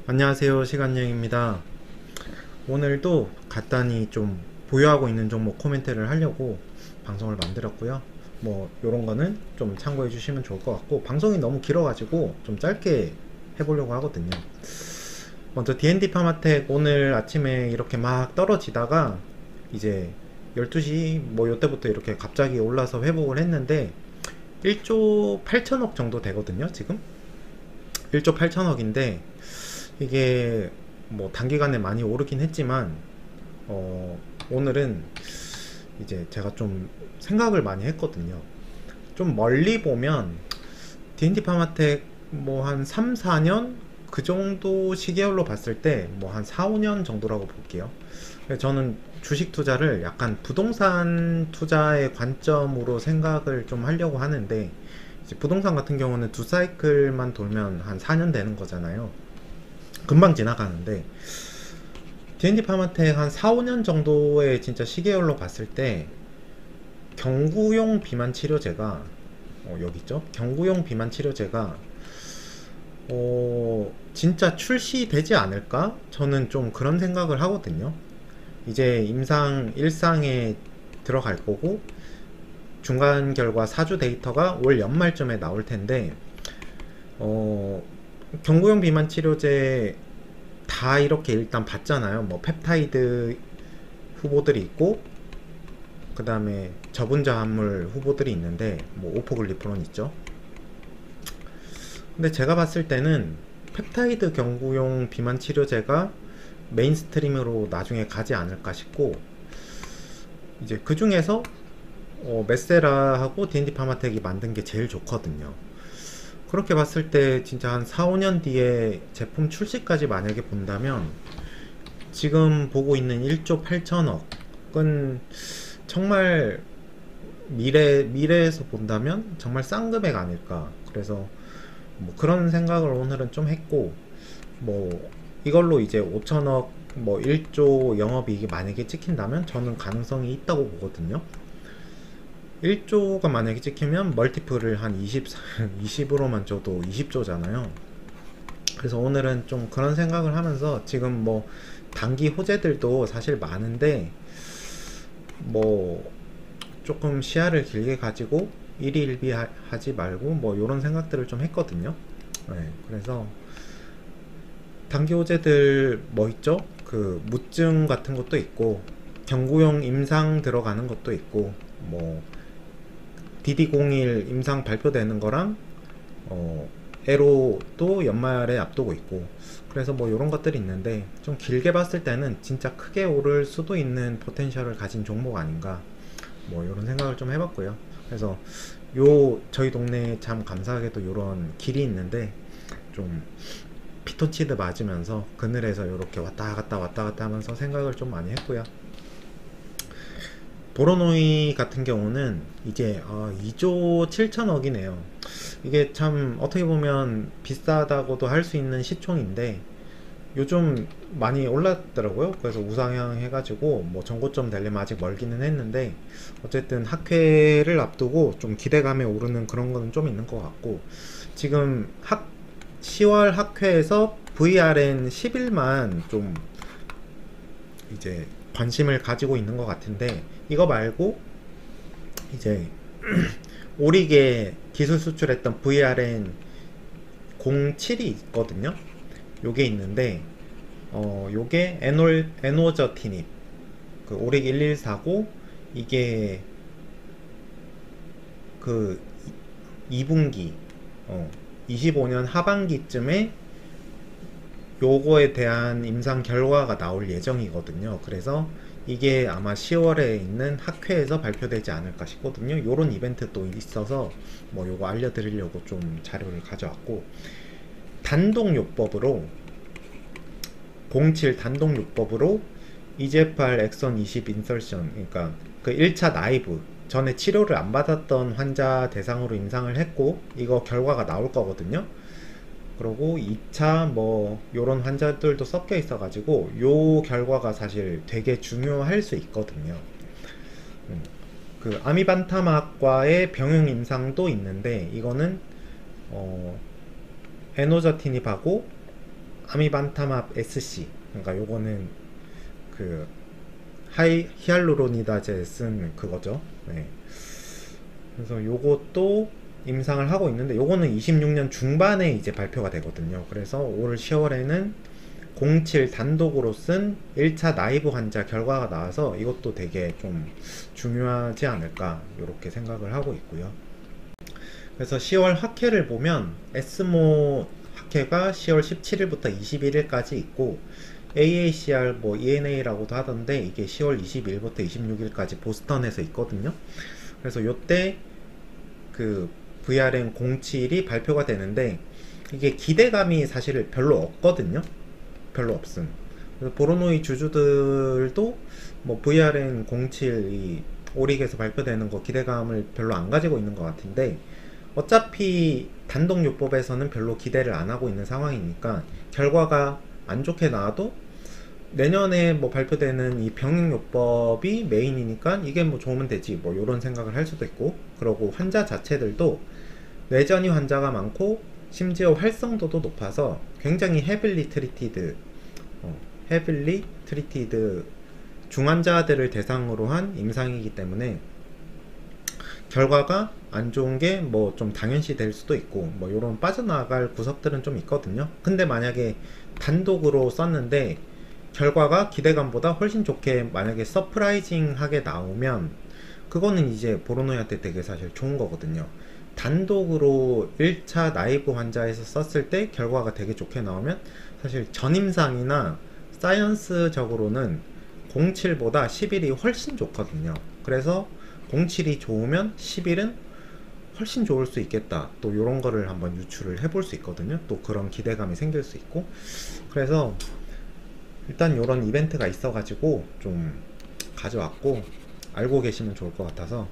안녕하세요, 시간여행입니다. 오늘도 간단히 좀 보유하고 있는 종목 코멘트를 하려고 방송을 만들었고요. 뭐 요런 거는 좀 참고해 주시면 좋을 것 같고, 방송이 너무 길어가지고 좀 짧게 해보려고 하거든요. 먼저 D&D 파마텍 오늘 아침에 이렇게 막 떨어지다가 이제 12시 뭐 요때부터 이렇게 갑자기 올라서 회복을 했는데 1조 8천억 정도 되거든요, 지금. 1조 8천억인데 이게 뭐 단기간에 많이 오르긴 했지만 오늘은 이제 제가 좀 생각을 많이 했거든요. 좀 멀리 보면 D&D 파마텍 뭐 한 3, 4년 그 정도 시계열로 봤을 때 뭐 한 4, 5년 정도라고 볼게요. 저는 주식 투자를 약간 부동산 투자의 관점으로 생각을 좀 하려고 하는데, 이제 부동산 같은 경우는 두 사이클만 돌면 한 4년 되는 거잖아요. 금방 지나가는데 D&D 파마텍 한 4, 5년 정도의 진짜 시계열로 봤을 때 경구용 비만 치료제가 여기 있죠? 경구용 비만 치료제가 진짜 출시되지 않을까? 저는 좀 그런 생각을 하거든요. 이제 임상 1상에 들어갈 거고 중간 결과 4주 데이터가 올 연말쯤에 나올 텐데 어, 경구용 비만 치료제 다 이렇게 일단 봤잖아요. 뭐 펩타이드 후보들이 있고 그 다음에 저분자 합물 후보들이 있는데 뭐 오포글리프론 있죠. 근데 제가 봤을 때는 펩타이드 경구용 비만 치료제가 메인스트림으로 나중에 가지 않을까 싶고, 이제 그 중에서 메세라하고 D&D 파마텍이 만든 게 제일 좋거든요. 그렇게 봤을 때 진짜 한 4, 5년 뒤에 제품 출시까지 만약에 본다면 지금 보고 있는 1조 8천억은 정말 미래에서 본다면 정말 싼 금액 아닐까. 그래서 뭐 그런 생각을 오늘은 좀 했고, 뭐 이걸로 이제 5천억 뭐 1조 영업이익이 만약에 찍힌다면 저는 가능성이 있다고 보거든요. 1조가 만약에 찍히면 멀티플을 한 20으로만 줘도 20조잖아요. 그래서 오늘은 좀 그런 생각을 하면서 지금 뭐 단기 호재들도 사실 많은데 뭐 조금 시야를 길게 가지고 일희일비 하지 말고 뭐 이런 생각들을 좀 했거든요. 네, 그래서 단기 호재들 뭐 있죠? 그 무증 같은 것도 있고 경구용 임상 들어가는 것도 있고 뭐 DD01 임상 발표되는 거랑 에로도 연말에 앞두고 있고, 그래서 뭐 이런 것들이 있는데 좀 길게 봤을 때는 진짜 크게 오를 수도 있는 포텐셜을 가진 종목 아닌가, 뭐 이런 생각을 좀 해봤고요. 그래서 저희 동네에 참 감사하게도 이런 길이 있는데 좀 피톤치드 맞으면서 그늘에서 이렇게 왔다 갔다 왔다 갔다 하면서 생각을 좀 많이 했고요. 보로노이 같은 경우는 이제 2조 7천억이네요. 이게 참 어떻게 보면 비싸다고도 할 수 있는 시총인데 요즘 많이 올랐더라고요. 그래서 우상향 해가지고 뭐 전고점 되려면 아직 멀기는 했는데 어쨌든 학회를 앞두고 좀 기대감에 오르는 그런 거는 좀 있는 것 같고, 지금 10월 학회에서 VRN 10일만 좀 이제 관심을 가지고 있는 것 같은데, 이거 말고 이제 오리게 기술 수출했던 VRN 07이 있거든요. 요게 있는데 요게 에노저티닙 그 오리게 1149, 이게 그 2분기 25년 하반기쯤에 요거에 대한 임상 결과가 나올 예정이거든요. 그래서 이게 아마 10월에 있는 학회에서 발표되지 않을까 싶거든요. 요런 이벤트 또 있어서 뭐 요거 알려드리려고 좀 자료를 가져왔고, 단독요법으로 07 단독요법으로 EGFR 엑선 20 인설션, 그러니까 그 1차 나이브 전에 치료를 안 받았던 환자 대상으로 임상을 했고 이거 결과가 나올 거거든요. 그리고 2차 뭐 요런 환자들도 섞여 있어 가지고 요 결과가 사실 되게 중요할 수 있거든요. 그 아미반타막과의 병용 임상도 있는데 이거는 에노저티닙하고 아미반타맙 SC, 그러니까 요거는 그 히알루로니다제 쓴 그거죠. 네. 그래서 요것도 임상을 하고 있는데 요거는 26년 중반에 이제 발표가 되거든요. 그래서 올 10월에는 07 단독으로 쓴 1차 나이브 환자 결과가 나와서 이것도 되게 좀 중요하지 않을까 이렇게 생각을 하고 있고요. 그래서 10월 학회를 보면 에스모 학회가 10월 17일부터 21일까지 있고 AACR 뭐 ENA라고도 하던데 이게 10월 22일부터 26일까지 보스턴에서 있거든요. 그래서 요때 그 VRM 07이 발표가 되는데 이게 기대감이 사실 별로 없거든요. 별로 없음. 그래서 보로노이 주주들도 뭐 VRM 07이 오릭에서 발표되는 거 기대감을 별로 안 가지고 있는 것 같은데 어차피 단독요법에서는 별로 기대를 안 하고 있는 상황이니까 결과가 안 좋게 나와도 내년에 뭐 발표되는 이 병행요법이 메인이니까 이게 뭐 좋으면 되지 뭐 이런 생각을 할 수도 있고, 그러고 환자 자체들도 뇌전이 환자가 많고 심지어 활성도도 높아서 굉장히 헤빌리 트리티드 중환자들을 대상으로 한 임상이기 때문에 결과가 안 좋은 게 뭐 좀 당연시 될 수도 있고 뭐 이런 빠져나갈 구석들은 좀 있거든요. 근데 만약에 단독으로 썼는데 결과가 기대감보다 훨씬 좋게 만약에 서프라이징하게 나오면 그거는 이제 보로노이한테 되게 사실 좋은 거거든요. 단독으로 1차 나이브 환자에서 썼을 때 결과가 되게 좋게 나오면 사실 전임상이나 사이언스적으로는 07보다 11이 훨씬 좋거든요. 그래서 07이 좋으면 11은 훨씬 좋을 수 있겠다, 또 이런 거를 한번 유추를 해볼 수 있거든요. 또 그런 기대감이 생길 수 있고, 그래서 일단 이런 이벤트가 있어 가지고 좀 가져왔고 알고 계시면 좋을 것 같아서.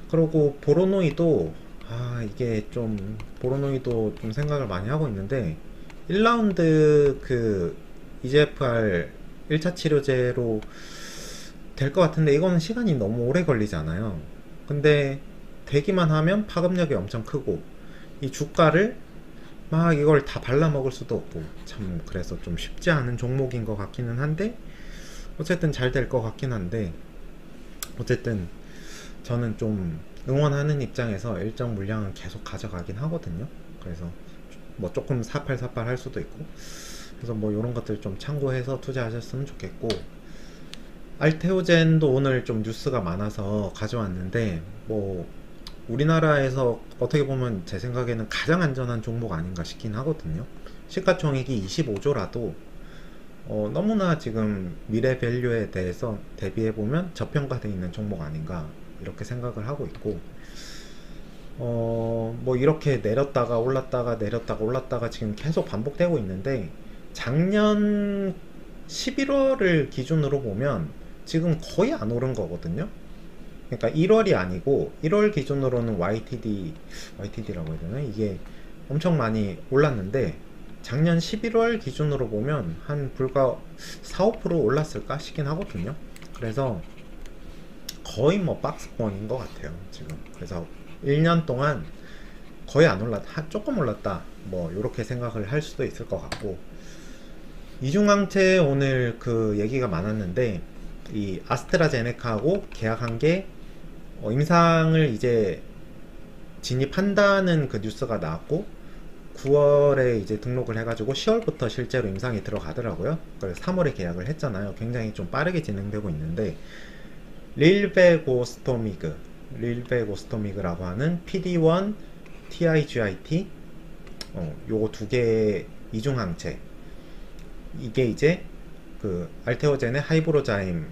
그리고 보로노이도 이게 좀 보로노이도 좀 생각을 많이 하고 있는데 1라운드 그 EGFR 1차 치료제로 될 것 같은데 이거는 시간이 너무 오래 걸리잖아요. 근데 되기만 하면 파급력이 엄청 크고 이 주가를 막 이걸 다 발라 먹을 수도 없고 참 그래서 좀 쉽지 않은 종목인 것 같기는 한데 어쨌든 잘 될 것 같긴 한데, 어쨌든 저는 좀 응원하는 입장에서 일정 물량은 계속 가져가긴 하거든요. 그래서 뭐 조금 사팔사팔 할 수도 있고, 그래서 뭐 이런 것들 좀 참고해서 투자하셨으면 좋겠고, 알테오젠도 오늘 좀 뉴스가 많아서 가져왔는데 뭐 우리나라에서 어떻게 보면 제 생각에는 가장 안전한 종목 아닌가 싶긴 하거든요. 시가총액이 25조라도 너무나 지금 미래 밸류에 대해서 대비해보면 저평가되어 있는 종목 아닌가 이렇게 생각을 하고 있고, 뭐 이렇게 내렸다가 올랐다가 내렸다가 올랐다가 지금 계속 반복되고 있는데 작년 11월을 기준으로 보면 지금 거의 안 오른 거거든요. 그러니까 1월이 아니고 1월 기준으로는 YTD라고 해야 되나? 이게 엄청 많이 올랐는데 작년 11월 기준으로 보면 한 불과 4~5% 올랐을까 싶긴 하거든요. 그래서 거의 뭐 박스권인 것 같아요 지금. 그래서 1년 동안 거의 안 올랐다, 조금 올랐다 뭐 이렇게 생각을 할 수도 있을 것 같고, 이중항체 오늘 그 얘기가 많았는데 이 아스트라제네카하고 계약한 게 임상을 이제 진입한다는 그 뉴스가 나왔고 9월에 이제 등록을 해가지고 10월부터 실제로 임상이 들어가더라고요. 그래서 3월에 계약을 했잖아요. 굉장히 좀 빠르게 진행되고 있는데 릴베고스토미그라고 하는 PD-1 TIGIT 요거 두 개의 이중항체, 이게 이제 그 알테오젠의 하이브로자임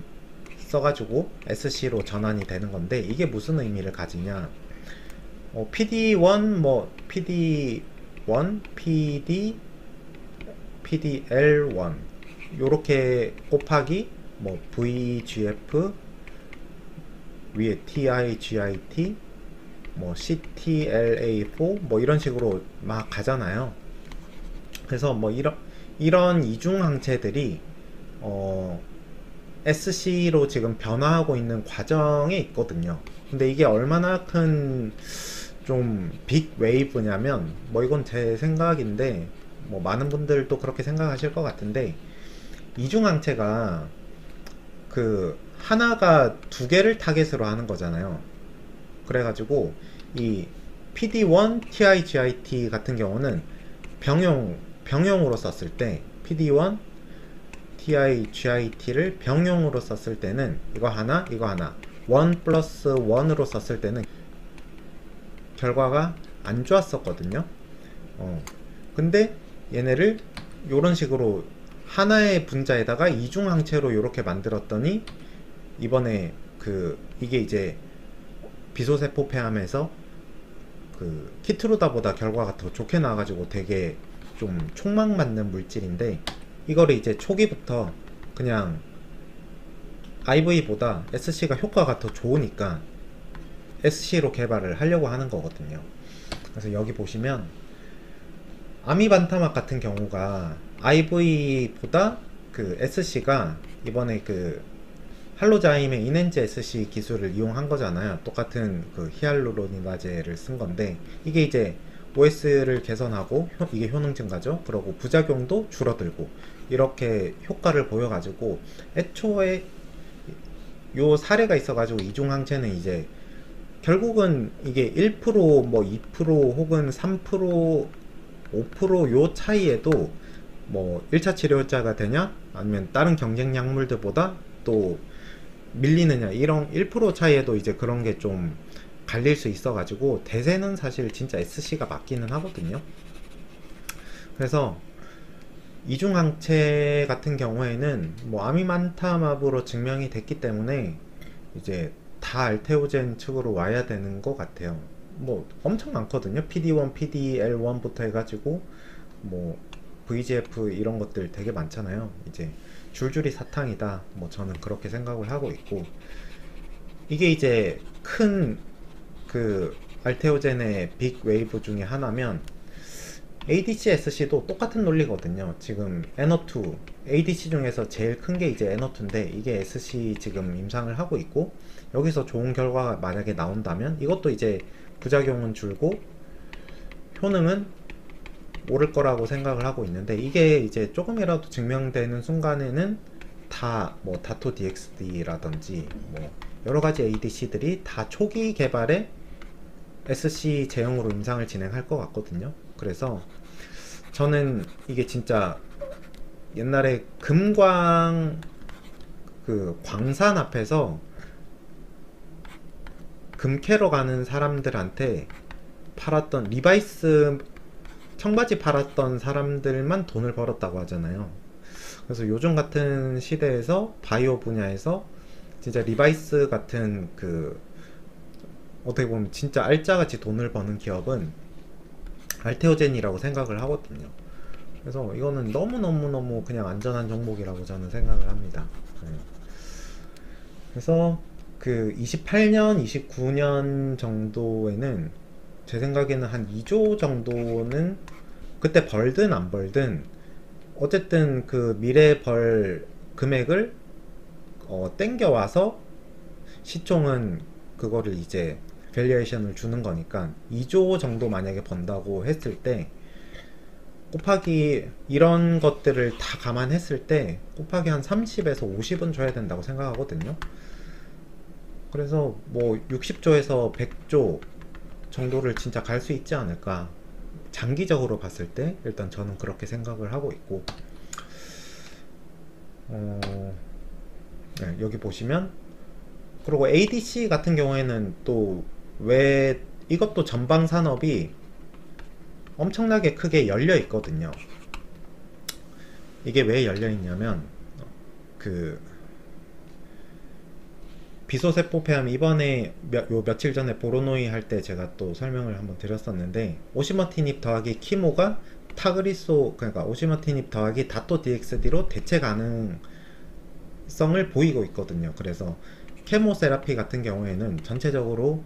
써가지고 SC로 전환이 되는 건데 이게 무슨 의미를 가지냐, PD-1 뭐 PD-1, PDL1 요렇게 곱하기 뭐 VGF 위에 TIGIT 뭐 CTLA4 뭐 이런 식으로 막 가잖아요. 그래서 뭐 이런 이중 항체들이 SC로 지금 변화하고 있는 과정에 있거든요. 근데 이게 얼마나 큰 좀 빅 웨이브냐면 뭐 이건 제 생각인데 뭐 많은 분들도 그렇게 생각하실 것 같은데, 이중항체가 그 하나가 두 개를 타겟으로 하는 거잖아요. 그래가지고 이 PD1 TIGIT 같은 경우는 병용으로 썼을 때, PD1 TIGIT를 병용으로 썼을 때는 이거 하나 1 플러스 1으로 썼을 때는 결과가 안 좋았었거든요. 근데 얘네를 요런 식으로 하나의 분자에다가 이중항체로 이렇게 만들었더니 이번에 이게 이제 비소세포 폐암에서 그 키트루다보다 결과가 더 좋게 나와가지고 되게 좀 촉망받는 물질인데, 이거를 이제 초기부터 그냥 IV보다 SC가 효과가 더 좋으니까 SC로 개발을 하려고 하는 거거든요. 그래서 여기 보시면 아미반타막 같은 경우가 IV보다 그 SC가 이번에 그 할로자임의 인엔제 SC 기술을 이용한 거잖아요. 똑같은 그 히알루로니다제를 쓴 건데, 이게 이제 OS를 개선하고 이게 효능 증가죠. 그러고 부작용도 줄어들고 이렇게 효과를 보여가지고, 애초에 요 사례가 있어가지고 이중항체는 이제 결국은 이게 1%뭐 2% 혹은 3% 5%요 차이에도 뭐 1차 치료자가 되냐 아니면 다른 경쟁 약물들보다 또 밀리느냐, 이런 1% 차이에도 이제 그런 게 좀 갈릴 수 있어 가지고 대세는 사실 진짜 SC가 맞기는 하거든요. 그래서 이중항체 같은 경우에는 뭐 아미만타맙으로 증명이 됐기 때문에 이제 다 알테오젠 측으로 와야 되는 것 같아요. 뭐 엄청 많거든요. PD1, PDL1부터 해가지고 뭐 VGF 이런 것들 되게 많잖아요. 이제 줄줄이 사탕이다, 뭐 저는 그렇게 생각을 하고 있고, 이게 이제 큰 그 알테오젠의 빅 웨이브 중에 하나면 ADC, SC도 똑같은 논리거든요. 지금 NO2, ADC 중에서 제일 큰 게 이제 NO2인데 이게 SC 지금 임상을 하고 있고, 여기서 좋은 결과가 만약에 나온다면 이것도 이제 부작용은 줄고 효능은 오를 거라고 생각을 하고 있는데, 이게 이제 조금이라도 증명되는 순간에는 다 뭐 다토 DXD라든지 뭐 여러가지 ADC들이 다 초기 개발에 SC 제형으로 임상을 진행할 것 같거든요. 그래서 저는 이게 진짜 옛날에 금광 그 광산 앞에서 금 캐러 가는 사람들한테 팔았던 리바이스 청바지 팔았던 사람들만 돈을 벌었다고 하잖아요. 그래서 요즘 같은 시대에서 바이오 분야에서 진짜 리바이스 같은 그 어떻게 보면 진짜 알짜같이 돈을 버는 기업은 알테오젠이라고 생각을 하거든요. 그래서 이거는 너무너무너무 그냥 안전한 종목이라고 저는 생각을 합니다. 네. 그래서 그 28년, 29년 정도에는 제 생각에는 한 2조 정도는 그때 벌든 안 벌든 어쨌든 그 미래 벌 금액을 땡겨와서 시총은 그거를 이제 밸류에이션을 주는 거니까 2조 정도 만약에 번다고 했을 때 곱하기 이런 것들을 다 감안했을 때 곱하기 한 30에서 50은 줘야 된다고 생각하거든요. 그래서 뭐 60조에서 100조 정도를 진짜 갈 수 있지 않을까, 장기적으로 봤을 때 일단 저는 그렇게 생각을 하고 있고, 네, 여기 보시면 그리고 ADC 같은 경우에는 또 왜 이것도 전방 산업이 엄청나게 크게 열려 있거든요. 이게 왜 열려 있냐면 그 비소세포 폐암 이번에 며칠 전에 보로노이 할 때 제가 또 설명을 한번 드렸었는데, 오시머티닙 더하기 키모가 타그리소, 그러니까 오시머티닙 더하기 다토 DXD로 대체 가능성을 보이고 있거든요. 그래서 케모세라피 같은 경우에는 전체적으로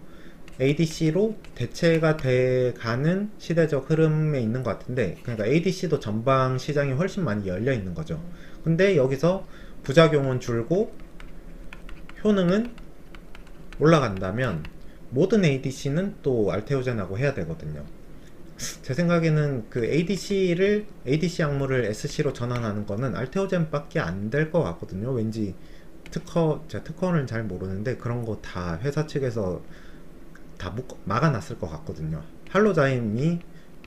ADC로 대체가 돼가는 시대적 흐름에 있는 것 같은데, 그러니까 ADC도 전방 시장이 훨씬 많이 열려 있는 거죠. 근데 여기서 부작용은 줄고 효능은 올라간다면 모든 ADC는 또 알테오젠하고 해야 되거든요. 제 생각에는 그 ADC 약물을 SC로 전환하는 거는 알테오젠밖에 안 될 것 같거든요. 왠지 제가 특허는 잘 모르는데 그런 거 다 회사 측에서 다 막아놨을 것 같거든요. 할로자임이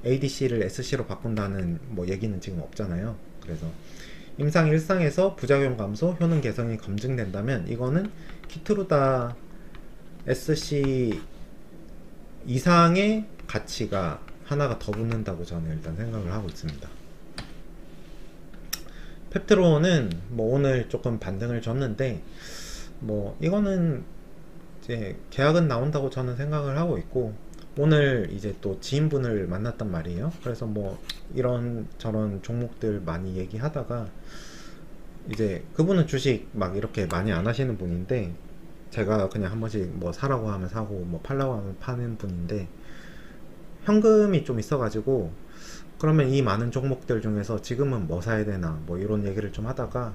ADC를 SC로 바꾼다는 뭐 얘기는 지금 없잖아요. 그래서 임상 일상에서 부작용 감소, 효능 개선이 검증된다면 이거는 키트루다 SC 이상의 가치가 하나가 더 붙는다고 저는 일단 생각을 하고 있습니다. 펩트로는 뭐 오늘 조금 반등을 줬는데 뭐 이거는 이제 계약은 나온다고 저는 생각을 하고 있고, 오늘 이제 또 지인분을 만났단 말이에요. 그래서 뭐 이런 저런 종목들 많이 얘기하다가 이제 그분은 주식 막 이렇게 많이 안 하시는 분인데 제가 그냥 한 번씩 뭐 사라고 하면 사고 뭐 팔라고 하면 파는 분인데, 현금이 좀 있어가지고 그러면 이 많은 종목들 중에서 지금은 뭐 사야 되나 뭐 이런 얘기를 좀 하다가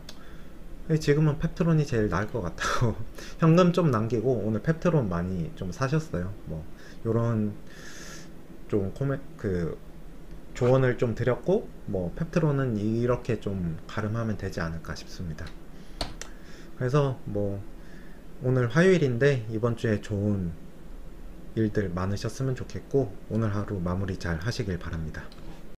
지금은 펩트론이 제일 나을 것 같다고 현금 좀 남기고 오늘 펩트론 많이 좀 사셨어요. 뭐 요런 좀 조언을 좀 드렸고, 뭐 펩트론은 이렇게 좀 가름하면 되지 않을까 싶습니다. 그래서 뭐 오늘 화요일인데 이번 주에 좋은 일들 많으셨으면 좋겠고 오늘 하루 마무리 잘 하시길 바랍니다.